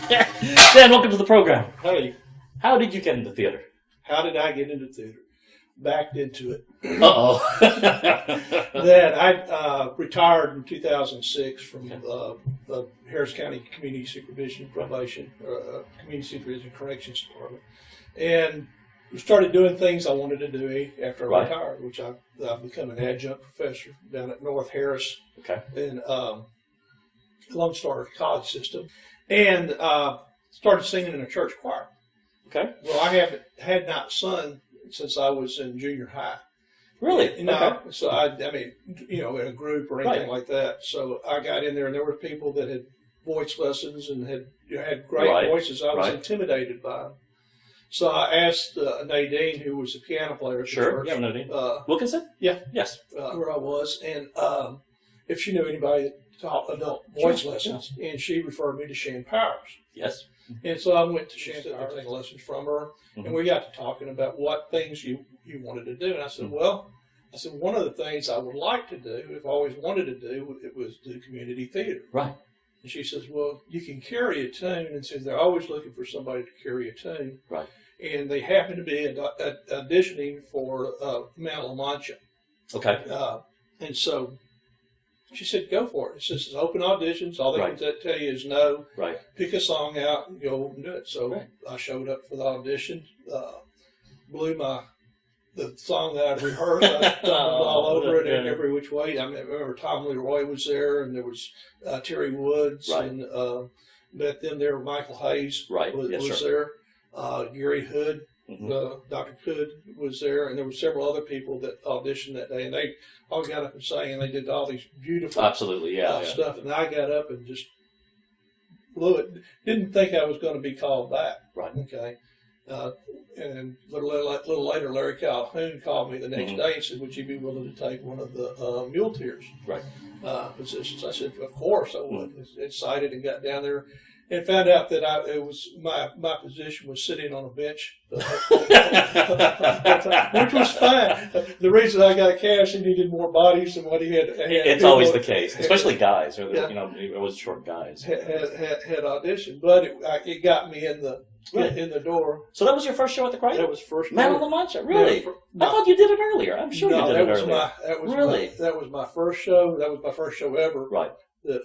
Dan, welcome to the program. Hey, How did you get into theater? how did I get into theater? Backed into it. Uh-oh. Then I retired in 2006 from Harris County Community Supervision Probation, Community Supervision Corrections Department, and started doing things I wanted to do after I retired, which I've become an adjunct professor down at North Harris in Lone Star College System, and started singing in a church choir. Okay. Well, I had not sung since I was in junior high. Really? So I mean, in a group or anything like that. So I got in there, and there were people that had voice lessons and had great voices. I was intimidated by them. So I asked Nadine, who was a piano player at the church. Yeah, Nadine. Wilkinson? Yeah. Yes. Where I was, and if she knew anybody that taught adult voice lessons, and she referred me to Shan Powers. Yes. And so I went to Shan to take lessons from her, and we got to talking about what things you wanted to do. And I said, one of the things I would like to do, I've always wanted to do, it was do community theater. Right. And she says, well, you can carry a tune, and says they're always looking for somebody to carry a tune. Right. And they happen to be auditioning for Mancha. Okay. And so she said, go for it. It says it's open auditions. All they can tell you is no. Right. Pick a song out and go and do it. So I showed up for the audition, blew the song that I'd rehearsed. I stumbled all over it in every which way. I remember Tom Leroy was there, and there was Terry Woods, and met them there. Michael Hayes was there. Gary Hood, Dr. Hood was there, and there were several other people that auditioned that day, and they all got up and sang, and they did all these beautiful stuff, and I got up and just blew it. Didn't think I was going to be called back. Right. Okay. And a little later, Larry Calhoun called me the next day and said, would you be willing to take one of the muleteers positions? I said, of course I would. Excited, and got down there and found out that my position was sitting on a bench, which was fine. The reason I got cast, he needed more bodies than what he had. It's always the case, especially guys, or it was short guys. Had auditioned, but it got me in the door. So that was your first show at the Crighton? That was first. Man on the Mancha, really? I thought you did it earlier. I'm sure you did it earlier. That was my first show. That was my first show ever. Right. That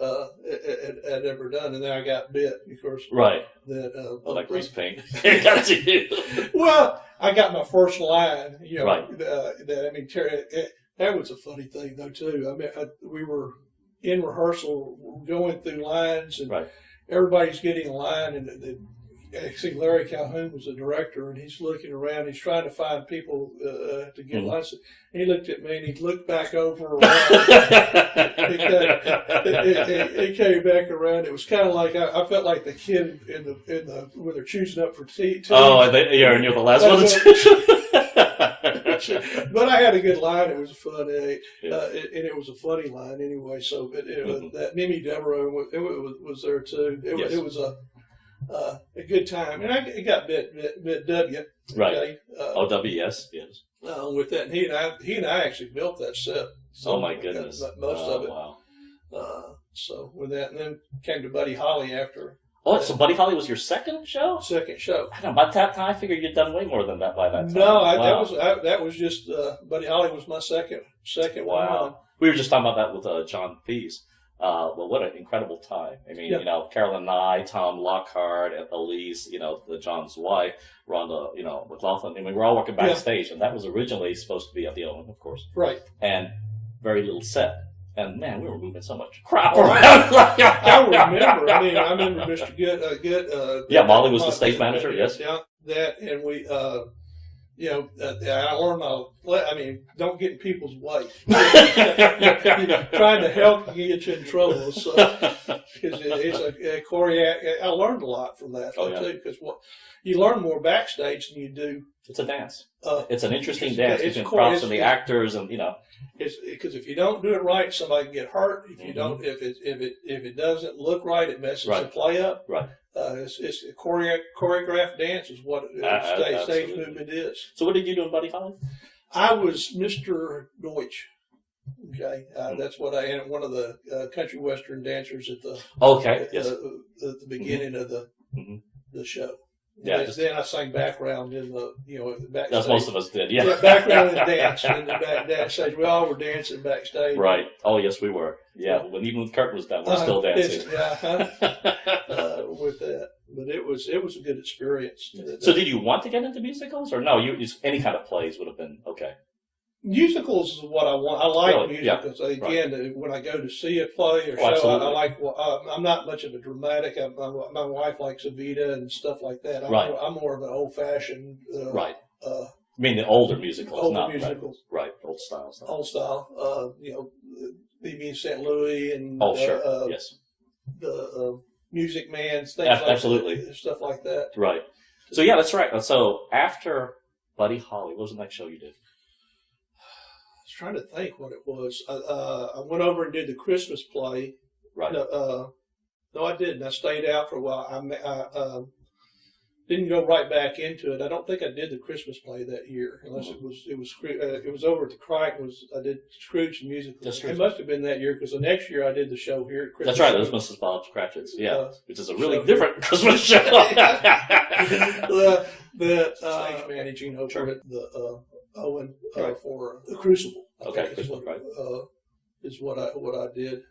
I'd ever done, and then I got bit, of course. Right. That grease paint. Got you. Well, I got my first line. Right. Terry, that was a funny thing though too. I mean, we were in rehearsal, going through lines, and everybody's getting a line, and actually Larry Calhoun was the director, and he's looking around. He's trying to find people to give lines. And he looked at me, and he looked back over around. He came back around. It was kind of like I felt like the kid in the when they're choosing up for tea. Oh, and you're the last one. But I had a good line. It was fun, and it was a funny line anyway. So that Mimi Devereaux was there too. It was a good time, and I got bit W. Right. W. Yes. With that, and he and I actually built that set. So oh my goodness. Most of it. Wow. So with that, and then came to Buddy Holly after. Oh, so Buddy Holly was your second show? Second show. I know. By that time, I figured you'd done way more than that by that time. No, that was just Buddy Holly was my second one. We were just talking about that with John Thies. Well, what an incredible time. I mean, Carolyn and I, Tom Lockhart, and Elise, John's wife, Rhonda, McLaughlin. I mean, we're all working backstage, and that was originally supposed to be at the Owen, of course. Right. And very little set. And man, we were moving so much crap around. I remember. I remember Mr. Good. Yeah, Molly was the stage manager. Yes. Yeah, that, and we. I learned don't get in people's way. Trying to help you get you in trouble. So, because I learned a lot from that too. Because you learn more backstage than you do. It's a dance. It's an interesting dance between props and the actors, and It's because if you don't do it right, somebody can get hurt. If you don't, if it doesn't look right, it messes the play up. Right. It's a choreographed dance is what stage movement is. So what did you do in Buddy Holly? I was Mr. Deutsch. Okay, that's what I am. One of the country western dancers at the at the beginning of the show. Yeah, then I sang background in the backstage. As most of us did. Yeah, background and dance in the backstage. We all were dancing backstage. Right. Oh yes, we were. Yeah, even when Curtin was done, we're still dancing. With that, but it was a good experience. So, did you want to get into musicals, or no? You just any kind of plays would have been okay. Musicals is what I want. I like Really? musicals. Again, when I go to see a play or show, absolutely. I like. I'm not much of a dramatic. My wife likes Evita and stuff like that. I'm more of an old-fashioned. Right. I mean the older musicals, older musicals. Right. Old style. Old style. BB in St. Louis and. Yes. The Music Man, things absolutely. Stuff like that. Right. So yeah, that's right. So after Buddy Holly, what was the next show you did? I was trying to think what it was. I went over and did the Christmas play. Right. No, I didn't. I stayed out for a while. I didn't go right back into it. I don't think I did the Christmas play that year, unless it was over at the Crighton. I did Scrooge and musical. It must have been that year because the next year I did the show here at Christmas. That's right. That was Mrs. Bob's Cratchits. Yeah, which is a really different Christmas show. the stage managing over at the Owen for the Crucible. Okay, is what I did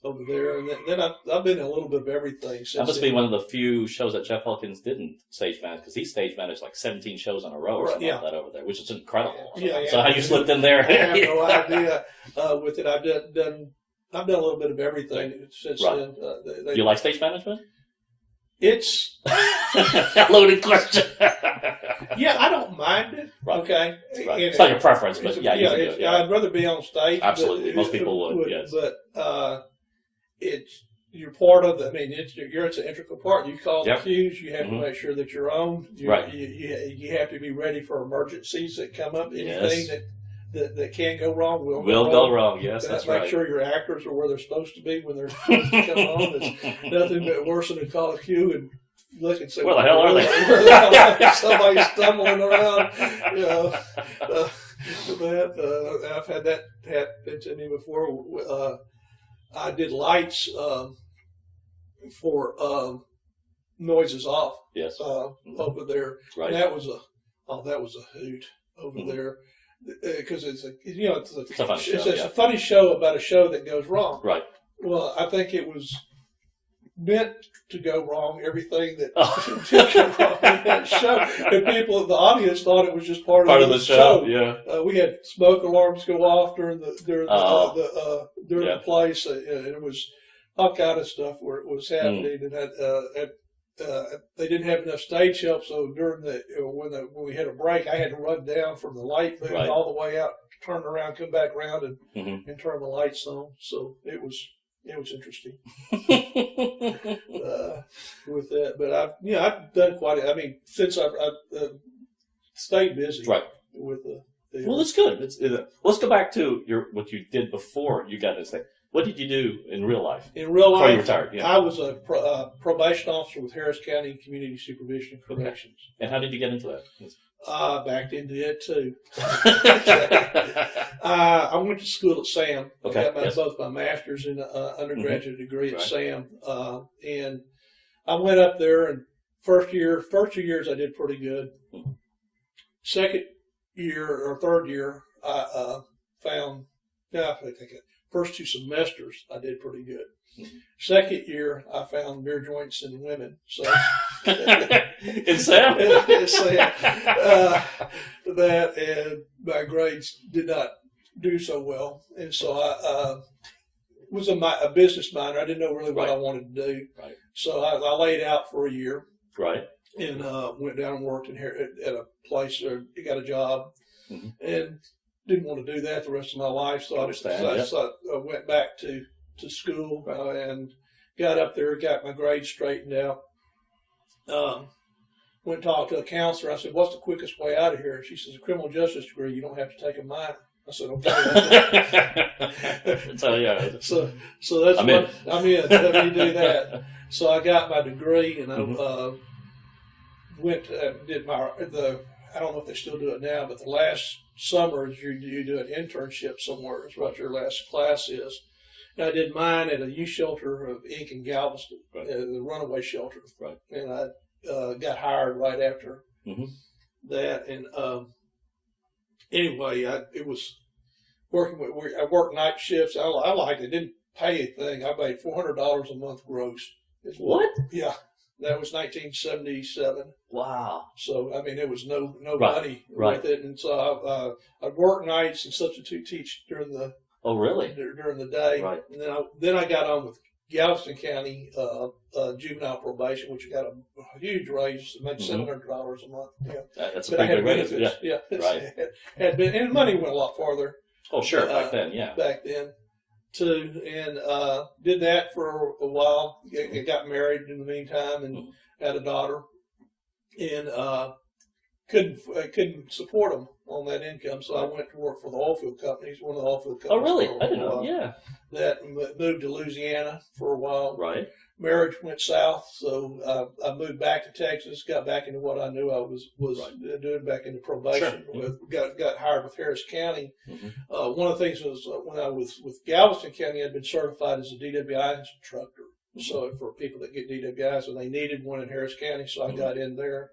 over there, and then I've been in a little bit of everything since. That must be one of the few shows that Jeff Elkins didn't stage manage, because he stage managed like 17 shows in a row or something like that over there, which is incredible. So how you slipped in there? I have no idea with it. I've done a little bit of everything since then. Do you like stage management? It's a loaded question. Yeah, I don't mind it. Right. Okay, it's not your preference, but you can do it. I'd rather be on stage. Absolutely, most people would. Yes, but you're part of the. I mean, it's an integral part. You call the cues. You have to make sure that you're on. You have to be ready for emergencies that come up. Anything that can go wrong will go wrong. Yes, that's right. Make sure your actors are where they're supposed to be when they're supposed to come on. It's nothing but worse than to call a cue and look and say, where the hell are they? Somebody stumbling around. I've had that happen to me before. I did lights for Noises Off. Yes. Over there. Right. And that was a hoot over there. Because it's a funny show about a show that goes wrong. Right. Well, I think it was meant to go wrong. Everything that did go wrong in that show, and the audience thought it was just part of the show. Yeah. We had smoke alarms go off during the play, so, and it was all kind of stuff where it was happening, and they didn't have enough stage help, so during when we had a break, I had to run down from the light booth all the way out, turn around, come back around, and turn the lights on. So it was interesting with that. But I've done quite. I mean, since I've stayed busy, with the. Well, that's good. Let's go back to what you did before you got this thing. What did you do in real life? In real life, before you retired, I was a probation officer with Harris County Community Supervision and Corrections. And how did you get into that? Backed into it too. I went to school at Sam. Okay. I got both my master's and undergraduate degree at Sam, and I went up there. And first 2 years I did pretty good. Second year or third year, I found. I think first 2 semesters I did pretty good. Second year, I found beer joints in women. So in Sam, that and my grades did not do so well, and so I was a business minor. I didn't know really what I wanted to do. Right. So I laid out for a year. Right. And went down and worked at a place or got a job, and didn't want to do that the rest of my life. So I went back to school and got up there, got my grades straightened out. Went and talked to a counselor. I said, "What's the quickest way out of here?" And she says, "A criminal justice degree. You don't have to take a minor." I said, "Okay." So that's I'm in. Let me do that. So I got my degree, and I went did I don't know if they still do it now, but the last summer is you do an internship somewhere. Is what your last class is. And I did mine at a youth shelter of Inc. in Galveston, the runaway shelter. Right. And I got hired right after that. And anyway, it was working with. I worked night shifts. I liked it. Didn't pay a thing. I made $400 a month gross. What? Yeah. That was 1977. Wow. So, I mean, there was no money with it. And so I'd work nights and substitute teach during the during the day. Right. And then I got on with Galveston County juvenile probation, which got a huge raise, made $700 a month. Yeah. That's a pretty good raise. Yeah. Right. Had been, and money went a lot farther. Oh, sure. Back then, yeah. Back then. Too, and did that for a while. I got married in the meantime and had a daughter, and couldn't support them on that income, so I went to work for the oil field companies. One of the oil field companies. Oh, really? I didn't know. Yeah. That moved to Louisiana for a while. Right. Marriage went south, so I moved back to Texas. Got back into what I knew I was doing, back into probation. Sure. Got hired with Harris County. One of the things was when I was with Galveston County, I'd been certified as a DWI instructor. So for people that get DWIs, and they needed one in Harris County, so I got in there.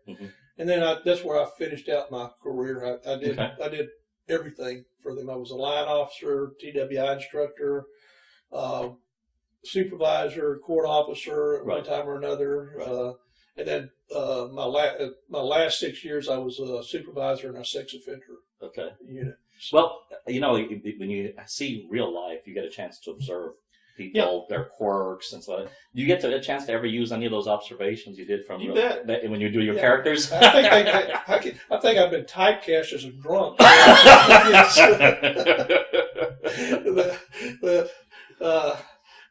And then that's where I finished out my career. I did everything for them. I was a line officer, TWI instructor, supervisor, court officer at one time or another. And then my last 6 years, I was a supervisor in our sex offender unit. So, well, you know, when you see real life, you get a chance to observe people, their quirks, and so. Do you get a chance to ever use any of those observations you did from when you do your characters? I think I've been typecast as a drunk.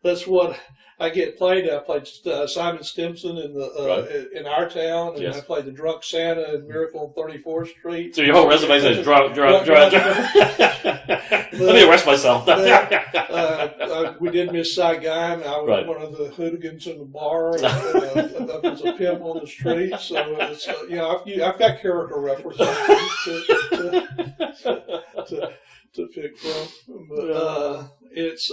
That's what I get played. I played Simon Stimson in Our Town, and I played the drunk Santa in Miracle on 34th Street. So your whole resume says drunk. Let me arrest myself. We did Miss Saigon. I was one of the hooligans in the bar. And, I was a pimp on the street. So it's, I've got character representation to pick from. But it's.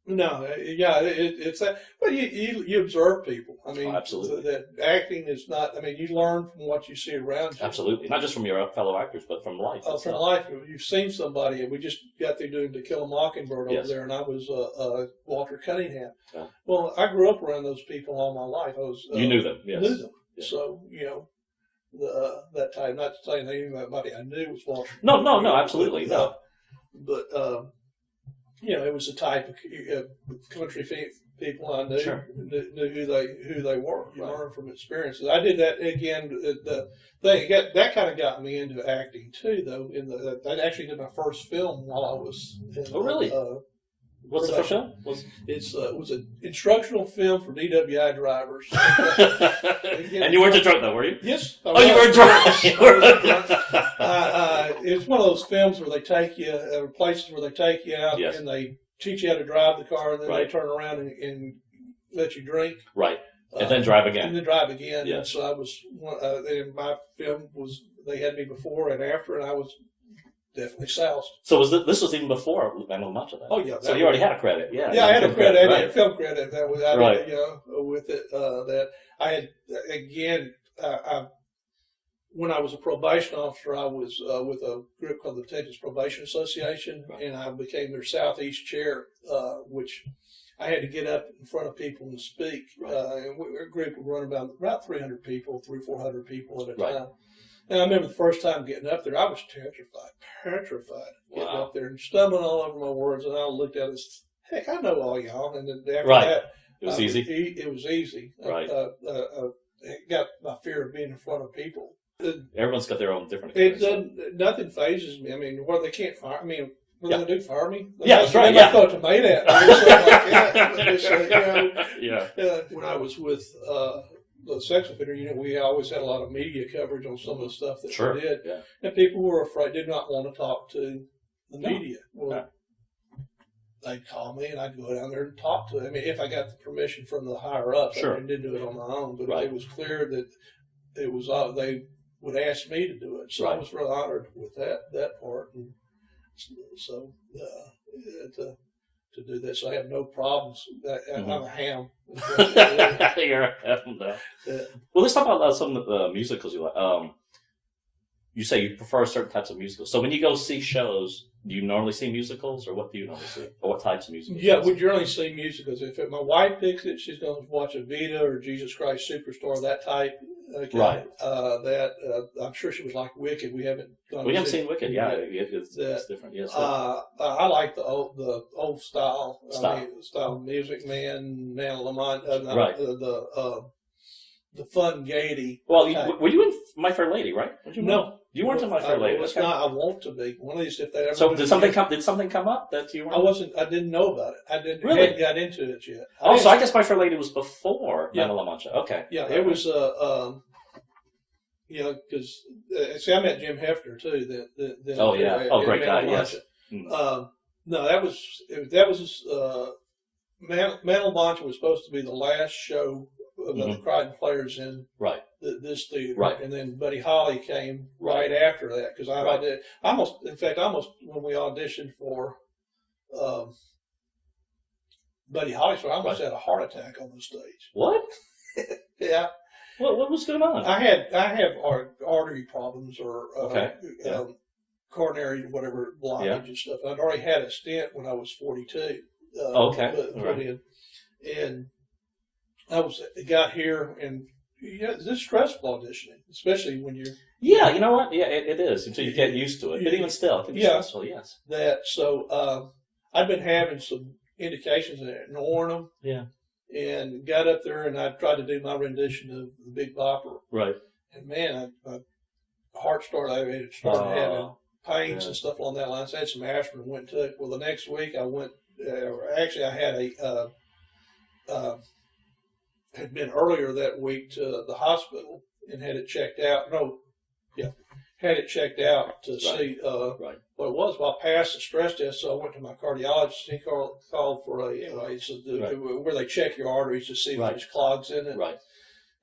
It's that. But you observe people. I mean, absolutely. That acting is not. I mean, you learn from what you see around you. Absolutely, not just from your fellow actors, but from life. From life, you've seen somebody. We just got through doing To Kill a Mockingbird over there, and I was Walter Cunningham. Yeah. Well, I grew up around those people all my life. I was. You knew them. Yes. Knew them. Yeah. So that time, not saying that anybody I knew was Walter. No, absolutely no. But. It was the type of country people I knew, knew who they were. You learn from experiences. I did that again. That kind of got me into acting too, though. I actually did my first film while I was. Really? What's the first film? It was an instructional film for DWI drivers. And you weren't a drunk, though, were you? Yes. You were drunk. It's one of those films where they take you, places where they take you out and they teach you how to drive the car, and then they turn around and let you drink. Right. And then drive again. And then drive again. Yes. And so I was, in my film they had me before and after, and I was definitely soused. So this was even before I know much of that. Oh yeah. So you already had a credit, yeah. Yeah, I had a credit. I had film credit. That was with it. That I had again. When I was a probation officer, I was with a group called the Texas Probation Association, and I became their Southeast chair, which I had to get up in front of people and speak. And our group would run about 300 people, 400 people at a time. And I remember the first time getting up there, I was petrified getting up there and stumbling all over my words. And I looked at it as, heck, I know all y'all. And then after that, it was easy. It was easy. Right. I got my fear of being in front of people. Everyone's got their own different experience. Nothing phases me. I mean, where they can't fire. I mean, what are they going to do? Fire me? That's right. They might throw a tomato at me. When I was with the sex offender unit, we always had a lot of media coverage on some of the stuff that we did, and people were afraid, did not want to talk to the media. Well, they'd call me, and I'd go down there and talk to them. I mean, if I got the permission from the higher ups, I didn't do it on my own. But it was clear that it was they would ask me to do it. So I was really honored with that part, and so to do that. So I have no problems. I'm a ham. You're a ham, though. Yeah. Well, let's talk about some of the musicals you like. You say you prefer certain types of musicals. So when you go see shows, do you normally see musicals, or what do you normally see? Or what types of musicals? Yeah, we generally see musicals. If my wife picks it, she's going to watch Evita or Jesus Christ Superstar, that type. Okay. Right. I'm sure she was like Wicked. We haven't seen Wicked. Yeah, it's different. Yes. I like the old style. Style music, Man of Lamont. Right. The fun, gaiety. Well, were you in My Fair Lady, right? No. You weren't in My Fair Lady. It's not. I want to be one of these. If they ever. So did something come up that you weren't? I didn't know about it. I didn't. Really? Hadn't got into it yet. So I guess My Fair Lady was before Man of La Mancha. Okay. Yeah, it was. Because I met Jim Hefner too. Great guy. Yes. No, that was Man of La Mancha was supposed to be the last show of the Crighton players in this theater, right? And then Buddy Holly came right after that because I did almost when we auditioned for Buddy Holly, so I almost had a heart attack on the stage. What? Yeah. What was going on? I have artery problems or coronary whatever blockage and stuff. I'd already had a stent when I was 42. Put in, and I got here, and it's stressful auditioning, especially when you're. Yeah, you know what? Yeah, it is until you get used to it. But even still, it can be stressful. Yes. I've been having some indications of ignoring them. Yeah. And got up there, and I tried to do my rendition of the Big Bopper. Right. And man, my heart started having pains and stuff along that line. So I had some aspirin and went to it. Well, the next week I went. I had had been earlier that week to the hospital and had it checked out. Had it checked out to see what it was. Well, I passed the stress test, so I went to my cardiologist. He called for where they check your arteries to see if there's clogs in it. Right.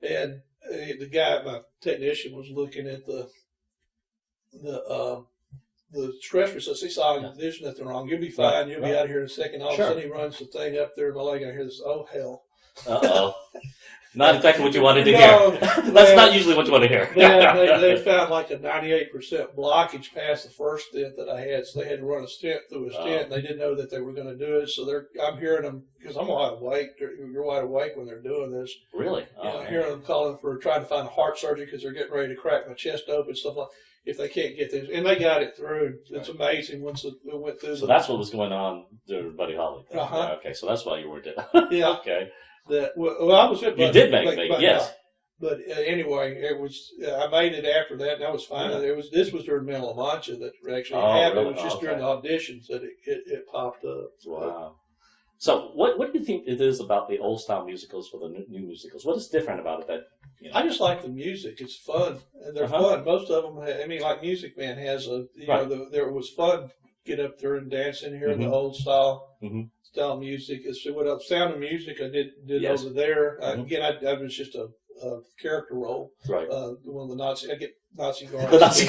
And the guy, my technician, was looking at the stress results. He saw there's nothing wrong. You'll be fine. You'll be out of here in a second. All of a sudden, he runs the thing up there in my leg, and I hear this, oh, hell. Uh-oh. Not exactly what you wanted to hear. That's not usually what you want to hear. They found like a 98% blockage past the first stent that I had, so they had to run a stent through a stent. And they didn't know that they were going to do it, so I'm hearing them because I'm wide awake. You're wide awake when they're doing this. Really? I'm hearing them calling for trying to find a heart surgeon because they're getting ready to crack my chest open, stuff like. If they can't get this, and they got it through. It's amazing once it went through. So that's what was going on to Buddy Holly. Okay, so that's why you were doing. Yeah. Okay. I was at Buddy. You did make yes. But anyway, it was. I made it after that, and that was fine. Yeah. This was during Man of La Mancha that actually happened. Really? It was just during the auditions that it popped up. Wow. So what do you think it is about the old style musicals for the new musicals? What is different about it that? I just like the music. It's fun, and they're fun. Most of them. Like Music Man has there was fun. Get up there and dance in here, the old style style music. It's what else? Sound of Music I did over there. Again, I was just a character role. Right. One of the Nazi. I get Nazi guard. The Nazi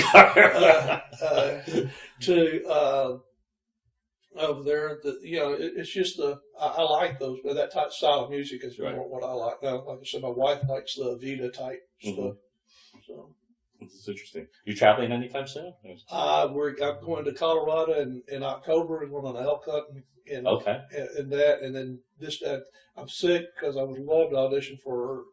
guard. Over there, it's just I like those, but that type style of music is more what I like. Like I said, my wife likes the Vita type stuff. So it's interesting. You traveling anytime soon? I'm going to Colorado in October. We're going on an elk hunt and that, and then I'm sick because I would love to audition for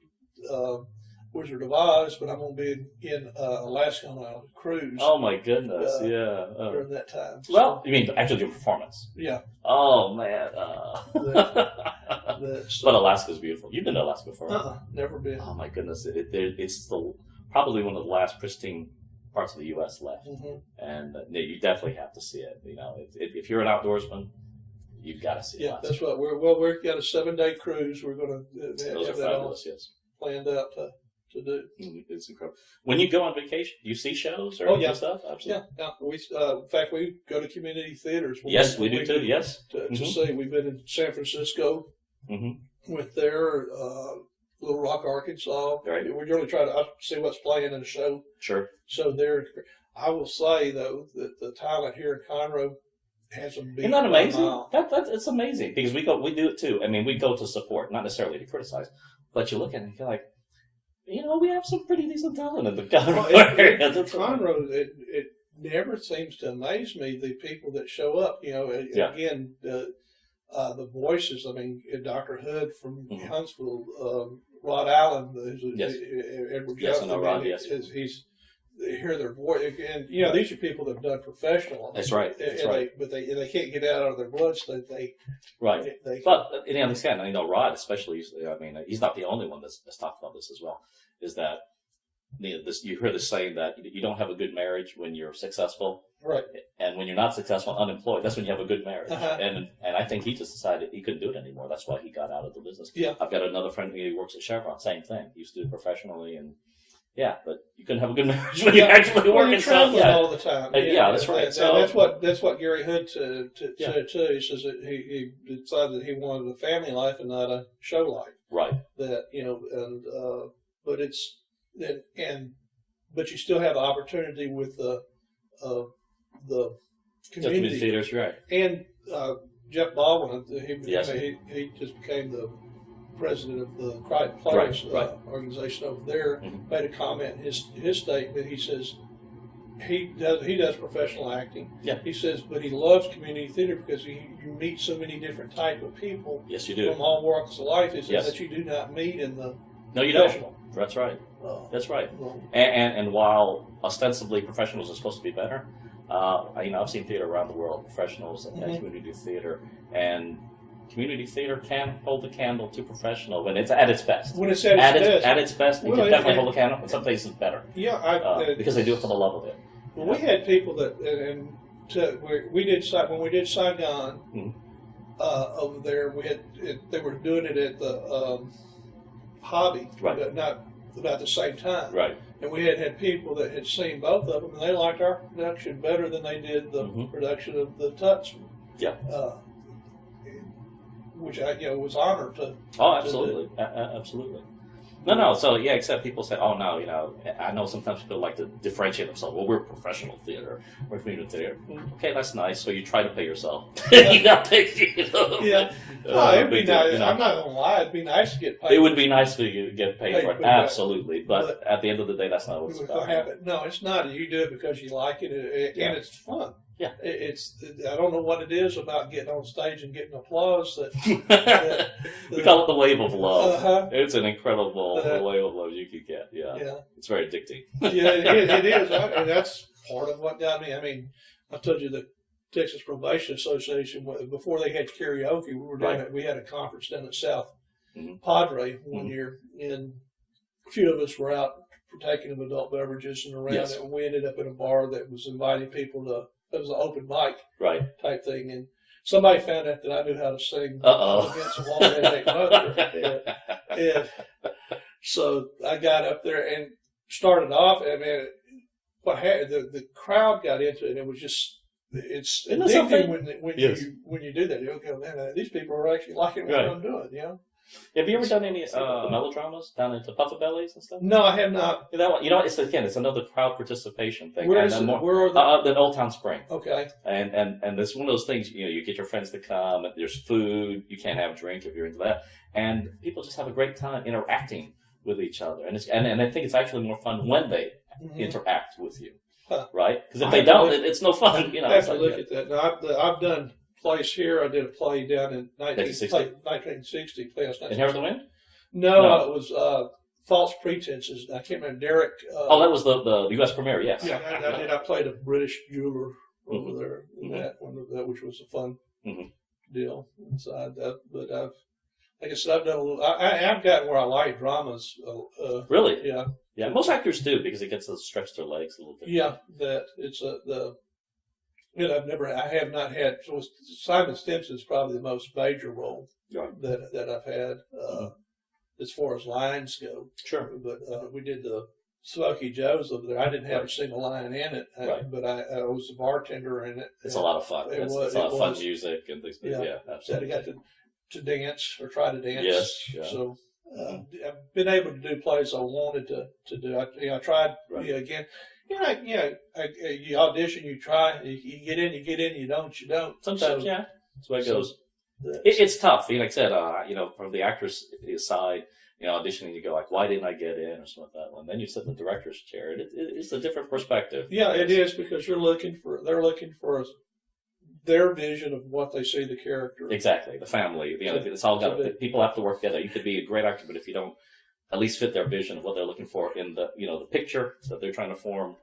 Wizard of Oz, but I'm going to be in Alaska on a cruise. Oh my goodness! During that time. Well, you mean actually do a performance? Yeah. Oh man. But Alaska's beautiful. You've been to Alaska before? Never been. Oh my goodness! It's probably one of the last pristine parts of the U.S. left, and you definitely have to see it. If you're an outdoorsman, you've got to see it. Yeah, that's what we've got a 7-day cruise. We're going to those are fabulous. Yes. Planned out to do. It's incredible. When you go on vacation, do you see shows or stuff? Absolutely. Yeah. In fact, we go to community theaters. Yes, we do too. Yes. To see, we've been in San Francisco. Went there Little Rock, Arkansas. Right. We generally try to see what's playing in the show. Sure. So I will say though that the talent here in Conroe has a big. Isn't that amazing? It's amazing because we do it too. I mean, we go to support, not necessarily to criticize, but you look at it and you're like, we have some pretty decent talent in the Conroe area. Conroe, it never seems to amaze me the people that show up. Again, the voices. I mean, Dr. Hood from Huntsville, Rod Allen, Edward Yes, I know Rod. Yes, he's. They hear their voice, and these are people that have done professional. That's right. That's right. But they can't get out of their blood, so right. But this guy, Rod especially. I mean, he's not the only one that's talked about this as well. Is that you hear this saying that you don't have a good marriage when you're successful, right? And when you're not successful, unemployed, that's when you have a good marriage. Uh-huh. And I think he just decided he couldn't do it anymore. That's why he got out of the business. Yeah. I've got another friend who works at Chevron. Same thing. He used to do it professionally and. Yeah, but you couldn't have a good marriage when you're actually working. Traveling all the time. That's right. So that's what Gary Hood said too. He says that he decided that he wanted a family life and not a show life. Right. That but you still have the opportunity with the community theaters, right? And Jeff Baldwin, he just became the president of the Crighton Players organization over there, made a comment in his statement. He says he does professional acting. Yeah. He says, but he loves community theater because you meet so many different type of people. Yes, you do. From all walks of life. He says that you do not meet in the you professional. Don't. That's right. That's right. And while ostensibly professionals are supposed to be better, I've seen theater around the world, professionals and community theater, and community theater can hold the candle to professional when it's at its best. When it's at its best, it can definitely hold the candle. In some places, better. Yeah, because they do it for the love of it. Well, we had people that, when we did Saigon over there. They were doing it at the Hobby, but not about the same time. Right. And we had people that had seen both of them, and they liked our production better than they did the production of the Tuts. Yeah. Which I was honored to. Oh, absolutely, absolutely. No. So except people say, "Oh no," I know sometimes people like to differentiate themselves. Well, we're professional theater, we're community theater. Okay, that's nice. So you try to pay yourself. Yeah. It'd be nice. I'm not gonna lie. It'd be nice to get paid. It would be nice for you to get paid for it. Absolutely, but at the end of the day, that's not what it's about. No, it's not. You do it because you like it, and it's fun. Yeah, I don't know what it is about getting on stage and getting applause. We call it the wave of love. Uh-huh. It's an incredible wave of love you could get. Yeah. It's very addicting. It is, and that's part of what got me. I mean, I told you the Texas Probation Association, before they had karaoke, we had a conference down at South Padre one year, and a few of us were out partaking of adult beverages and around it, and we ended up in a bar that was inviting people to. It was an open mic type thing, and somebody found out that I knew how to sing against the Wall Headache Mother. And so I got up there and started off. I mean, the crowd got into it, and it was just it's addicting when you do that. You go, man, these people are actually liking what I'm doing. Have you ever done any melodramas down into Puffabellies and stuff? No, I have not. It's another crowd participation thing. Where is it? Where are in Old Town Spring. Okay. And it's one of those things. You get your friends to come. There's food. You can't have a drink if you're into that. And people just have a great time interacting with each other. And I think it's actually more fun when they interact with you, right? Because if they don't, it's no fun. I have to look at that. Now, I've done. Place here. I did a play down in 1960. In Hair of the Wind? No, it was False Pretenses. I can't remember. Derek. That was the U.S. premiere. Yes. Yeah, I did. I played a British jeweler over there in that one, which was a fun deal inside that. But like I said, I've done a little. I've gotten where I like dramas. Really? Yeah. Yeah. Most actors do because it gets to stretch their legs a little bit. Yeah, that it's I have not had. So Simon Stimson's probably the most major role that I've had as far as lines go. Sure. But we did the Smoky Joe's over there. I didn't have a single line in it, but I was a bartender in it. It's a lot of fun. It's a lot of fun music and things. Yeah, absolutely. I got to dance or try to dance. Yes. Yeah. So I've been able to do plays I wanted to do. I tried again. You audition, you try, you get in, you don't, you don't. Sometimes, yeah, that's the way it goes. It's tough. Like I said, from the actor's side, auditioning, you go like, why didn't I get in or something like that one? Then you sit in the director's chair. It's a different perspective. Yeah, it is, because they're looking for their vision of what they see the character. Exactly, the family. It's all got. People have to work together. You could be a great actor, but if you don't at least fit their vision of what they're looking for in the the picture that they're trying to form.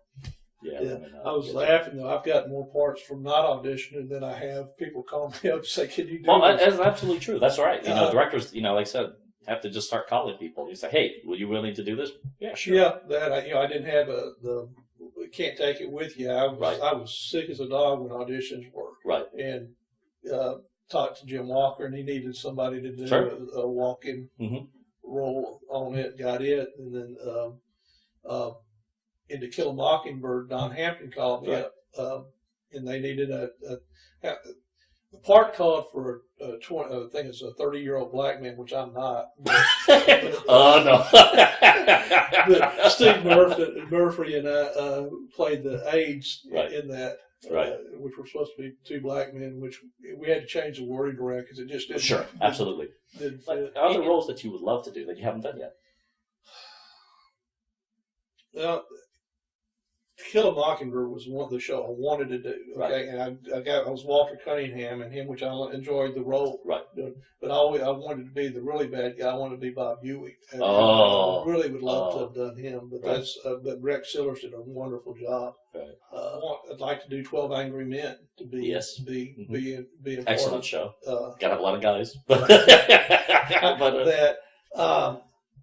Yeah. I was laughing though. I've got more parts from not auditioning than I have people call me up and say, "Can you do this?" That's absolutely true. That's right. Directors, like I said, have to just start calling people. You say, "Hey, were you willing to do this?" Yeah, sure. Yeah, that I didn't have the can't take it with you. I was sick as a dog when auditions were. Right. And talked to Jim Walker, and he needed somebody to do a walk-in role on it. Got it, and then in To Kill a Mockingbird, Don Hampton called me up, and they needed the part called for I think it's a 30-year-old black man, which I'm not. Oh no! But Steve Murphy and I played the aides in that, which were supposed to be two black men, which we had to change the wording around because it just didn't. Sure, absolutely. Didn't fit. Are there roles that you would love to do that you haven't done yet? Well, To Kill a Mockingbird was one of the show I wanted to do. Okay, and I was Walter Cunningham and him, which I enjoyed the role. Right. But I wanted to be the really bad guy. I wanted to be Bob Ewing. And I really would love to have done him. But but Rex Sillers did a wonderful job. Right. I'd like to do 12 Angry Men to be be excellent show. Gotta have a lot of guys.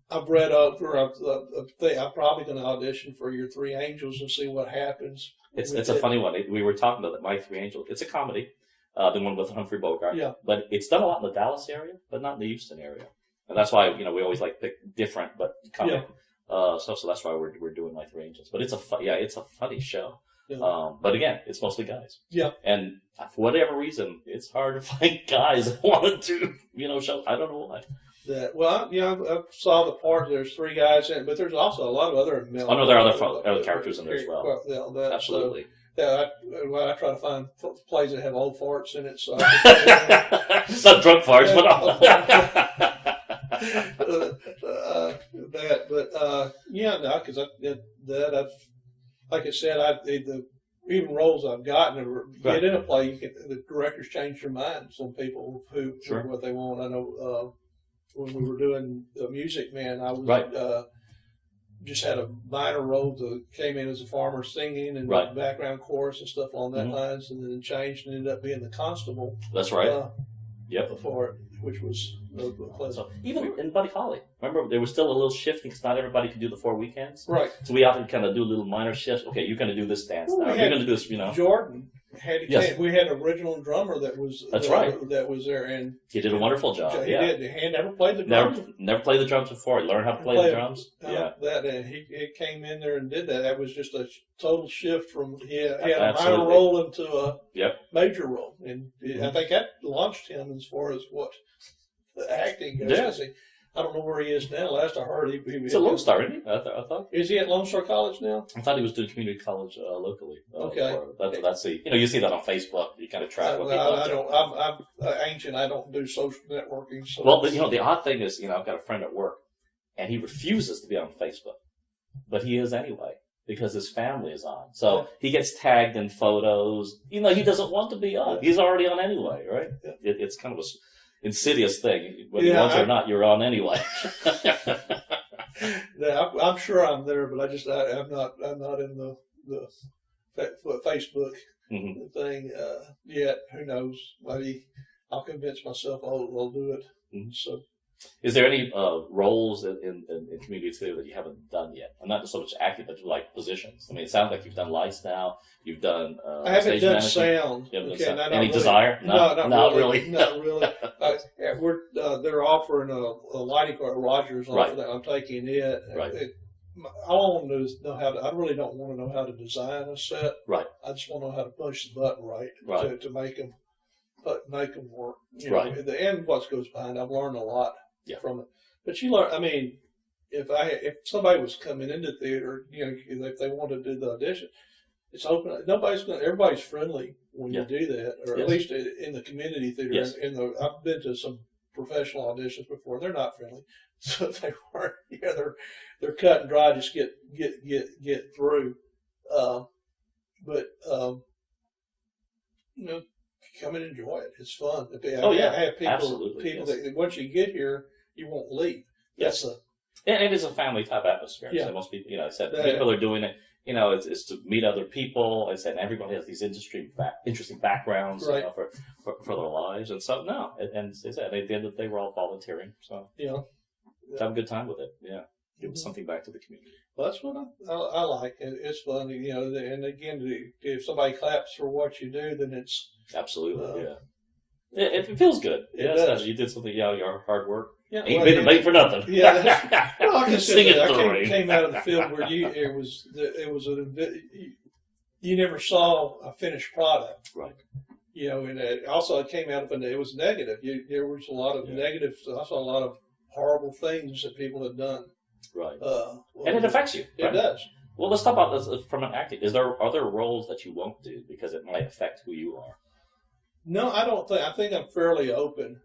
I've read over. I'm probably going to audition for Your Three Angels and see what happens. It's a funny one. We were talking about My Three Angels. It's a comedy, the one with Humphrey Bogart. Yeah. But it's done a lot in the Dallas area, but not in the Houston area. And that's why we always pick different but comedy stuff. So that's why we're doing My Three Angels. But it's a funny show. Yeah. But again, it's mostly guys. Yeah. And for whatever reason, it's hard to find guys that want to do shows. I don't know why. I saw the part. There's three guys in it, but there's also a lot of other male. Oh no, there are other characters in there as well. Absolutely. I try to find plays that have old farts in it. So it's not drunk farts, because like I said, even roles I've gotten get in a play, the directors change their minds on people who what they want. I know. When we were doing the Music Man, I was just had a minor role that came in as a farmer singing and background chorus and stuff along that lines, and then changed and ended up being the constable. That's right. Before it, which was pleasant. So even in Buddy Holly, remember there was still a little shifting because not everybody could do the 4 weekends. Right. So we often kind of do little minor shifts. Okay, you're going to do this dance now. You're going to do this. Jordan. We had an original drummer that was that was there, and he did a wonderful job. He did. He never played the drums. Never played the drums before. He learned how to play the drums. He came in there and did that. That was just a total shift from he had a minor role into a major role, and I think that launched him as far as what the acting goes. Yeah. I don't know where he is now. Last I heard, he's a Lone Star, isn't he? I thought. Is he at Lone Star College now? I thought he was doing community college locally. Okay. That's you see that on Facebook. You kind of track what people I'm ancient. I don't do social networking. So. Well, the odd thing is, I've got a friend at work, and he refuses to be on Facebook, but he is anyway because his family is on. So he gets tagged in photos. He doesn't want to be on. He's already on anyway, right? Yeah. It's kind of a insidious thing. Whether you want to or not, you're on anyway. I'm sure I'm there, but I'm not in the Facebook thing yet. Who knows? Maybe I'll convince myself I'll do it. Mm-hmm. So, is there any roles in community theater that you haven't done yet? And not just so much acting, but like positions. I mean, it sounds like you've done lights now. You've done. I haven't done sound. Any desire? No, not really. Not really. They're offering a lighting card. Rogers offer that. I'm taking it. Right. All I want to know how to. I really don't want to know how to design a set. Right. I just want to know how to push the button to make them work. Right. And what goes behind. I've learned a lot from it. But you learn. I mean, if somebody was coming into theater, if they wanted to do the audition, it's open. Everybody's friendly when you do that, or at least in the community theater. Yes. I've been to some professional auditions before. They're not friendly, so they weren't. They're cut and dry. Just get through. But come and enjoy it. It's fun. I have people. Absolutely. People that once you get here, you won't leave. Yes. And it is a family type atmosphere. Yeah. So most people, people are doing it. It's to meet other people. I said everybody has these interesting backgrounds for their lives, and so and as I said, at the end of the day, we're all volunteering. So have a good time with it. Yeah, give something back to the community. Well, that's what I like. It's fun, And again, if somebody claps for what you do, then it's absolutely It feels good. It does. You did something. Your hard work. Yeah, ain't been made for nothing. Yeah, well, I can came out of the field where you never saw a finished product, right? And it came out of it was negative. There was a lot of negative. I saw a lot of horrible things that people have done, right? And it affects you. It does. Well, let's talk about this from an acting. Are there roles that you won't do because it might affect who you are? No, I don't think. I think I'm fairly open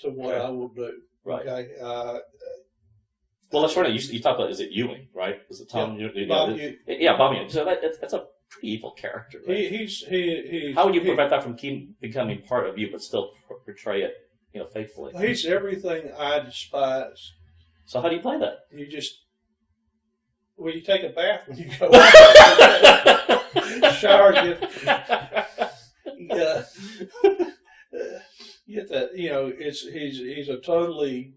to what I will do. Right. Okay. Well, let's run it. You talked about, is it Ewing, right? Is it Tom? Bob Ewing. So that's a pretty evil character. Right? He's How would you prevent that from becoming part of you, but still portray it, faithfully? He's everything I despise. So how do you play that? You you take a bath when you go shower, get that, he's a totally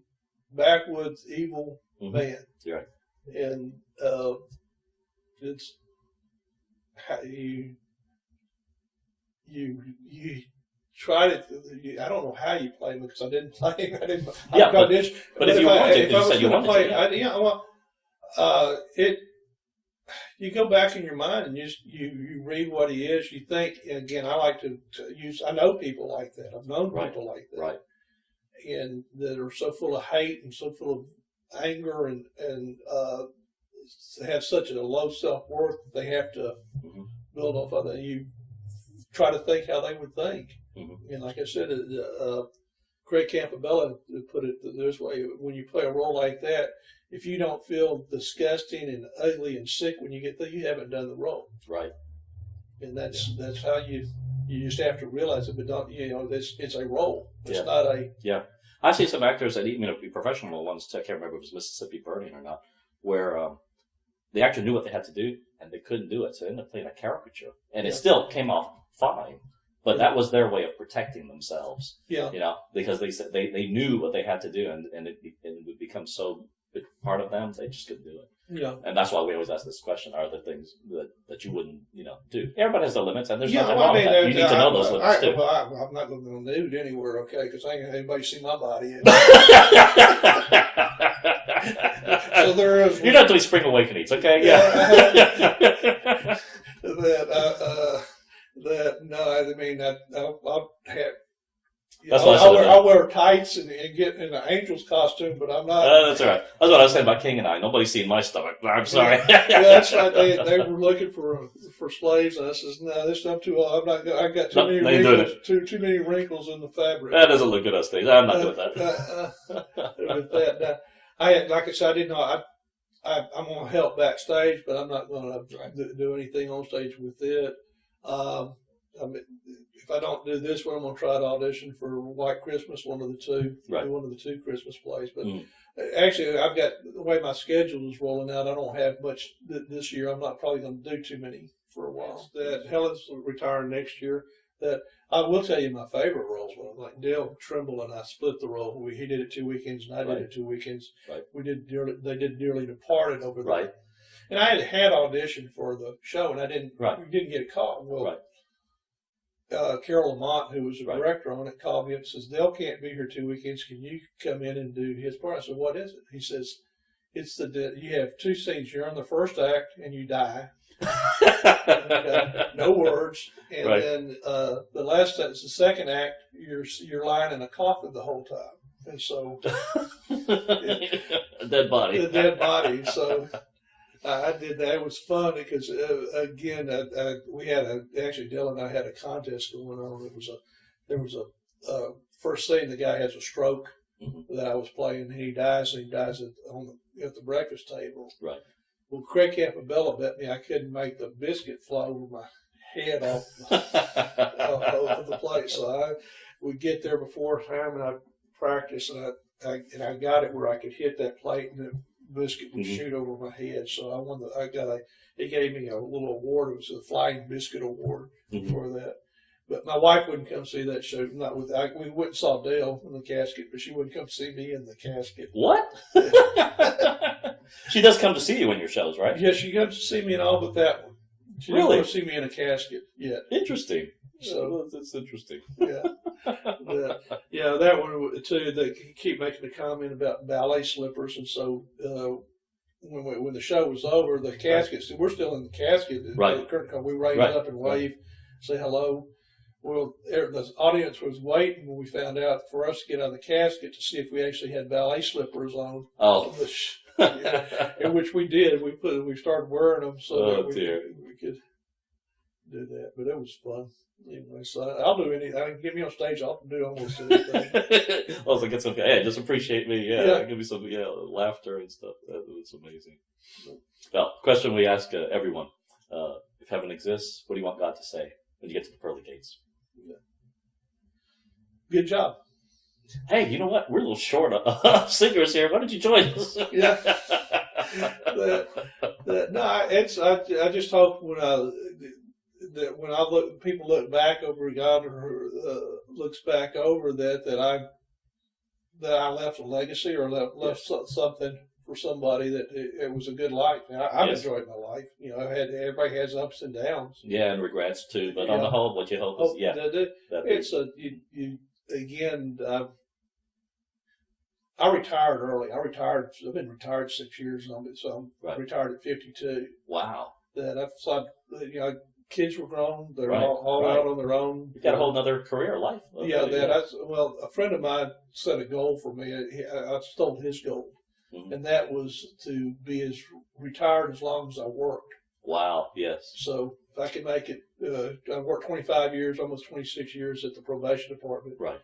backwoods evil man. Right. And it's how you try to. I don't know how you play him because I didn't play him. But if you wanted, you said you wanted to. You go back in your mind and you read what he is. You think, and again, I like to use. I know people like that. I've known people like that, right? And that are so full of hate and so full of anger and have such a low self-worth that they have to build off of it. You try to think how they would think, and like I said, Craig Campabella put it this way: when you play a role like that, if you don't feel disgusting and ugly and sick when you get there, you haven't done the role. Right. And that's how you just have to realize it, but don't, it's a role. It's not a... Yeah. I see some actors that even professional ones, I can't remember if it was Mississippi Burning or not, where the actor knew what they had to do and they couldn't do it, so they ended up playing a caricature. And it still came off fine. But that was their way of protecting themselves. Yeah. Because they said they knew what they had to do and it would become so big part of them, they just couldn't do it. Yeah. And that's why we always ask this question: are there things that you wouldn't, do? Everybody has their limits, and there's nothing wrong with that. You need to know those limits too. I'm not going to nude anywhere, okay? Because I ain't gonna have anybody see my body. So there is. You're not doing spring awakenings, okay? Yeah. I'll have. I'll wear tights and get in an angel's costume, but I'm not. That's all right. That's what I was saying about King and I. Nobody's seen my stomach. I'm sorry. Yeah, that's right. They were looking for slaves, and I says, "No, this I'm too old. I'm not. I got too many wrinkles. Too many wrinkles in the fabric. That doesn't look good on stage. I'm not doing that. With that, like I said, I didn't know. I'm going to help backstage, but I'm not going to do anything on stage with it. If I don't do this one, I'm going to try to audition for White Christmas, one of the two, one of the two Christmas plays. But actually, I've got the way my schedule is rolling out. I don't have much this year. I'm not probably going to do too many for a while. That Helen's retiring next year. That I will tell you my favorite roles were like Dale Trimble and I split the role. He did it 2 weekends and I did it 2 weekends. Right. They did Dearly Departed over there. Right. And I had auditioned for the show and I didn't get a call. Well, Carol Lamont, who was the director on it, called me up and says, Dale can't be here 2 weekends. Can you come in and do his part? I said, what is it? He says, it's you have 2 scenes. You're in the first act and you die. No words. And then the second act, you're lying in a coffin the whole time. and so a dead body. the dead body. So I did that. It was fun because again, we had actually Dylan and I had a contest going on. There was a first scene. The guy has a stroke that I was playing, and he dies. And he dies at the breakfast table. Right. Well, Craig Campobello bet me I couldn't make the biscuit fly over my head off of the plate. So I would get there before time, and I'd practice, and I got it where I could hit that plate, and the biscuit would shoot over my head. So I won. He gave me a little award. It was a Flying Biscuit Award for that. But my wife wouldn't come see that show. Not with we went and saw Dale in the casket, but she wouldn't come see me in the casket. What? She does come to see you in your shows, right? Yeah, she comes to see me in all but that one. She didn't want to see me in a casket yet. Interesting. So that's interesting. Yeah, yeah, that one too. They keep making a comment about ballet slippers, and so when the show was over, the caskets. We're still in the casket. Right. We raised up and wave, say hello. Well, the audience was waiting when we found out for us to get out of the casket to see if we actually had ballet slippers on. Oh. In which we did. We started wearing them so that we could do that. But it was fun. Anyway, so I'll do anything. Get me on stage, I'll do almost anything. I was like, it's okay. Hey, just appreciate me. Yeah. Give me some laughter and stuff. That's amazing. Well, question we ask everyone. If heaven exists, what do you want God to say when you get to the pearly gates? Yeah. Good job. Hey, you know what? We're a little short of singers here. Why don't you join us? Yeah. I just hope when people look back over God or looks back over that I left a legacy or left something for somebody that it was a good life. I've enjoyed my life. You know, everybody has ups and downs. Yeah, and regrets too. But on the whole, what you hope is again. I retired early. I've been retired 6 years, so I'm retired at 52. Wow. Kids were grown. They're all out on their own. You got a whole other career life. Yeah, a friend of mine set a goal for me. I stole his goal, and that was to be as retired as long as I worked. Wow. Yes. So if I can make it, I worked 25 years, almost 26 years at the probation department. Right.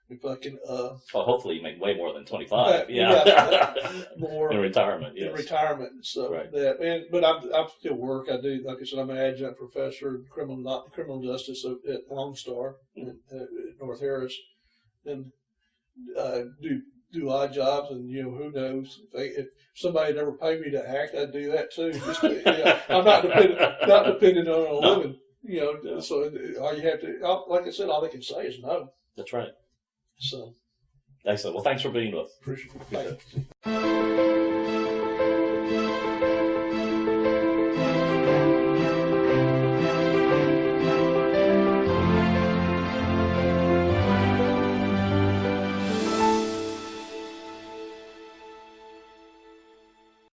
If I can, well, hopefully you make way more than 25. More in retirement. Yes. In retirement, so but I still work. I do, like I said, I'm an adjunct professor in criminal justice at Lone Star at North Harris, and do odd jobs. And who knows if somebody never paid me to act, I'd do that too. I'm not dependent on a living. So all you have to, like I said, all they can say is no. That's right. So, excellent. Well, thanks for being with us. Appreciate it.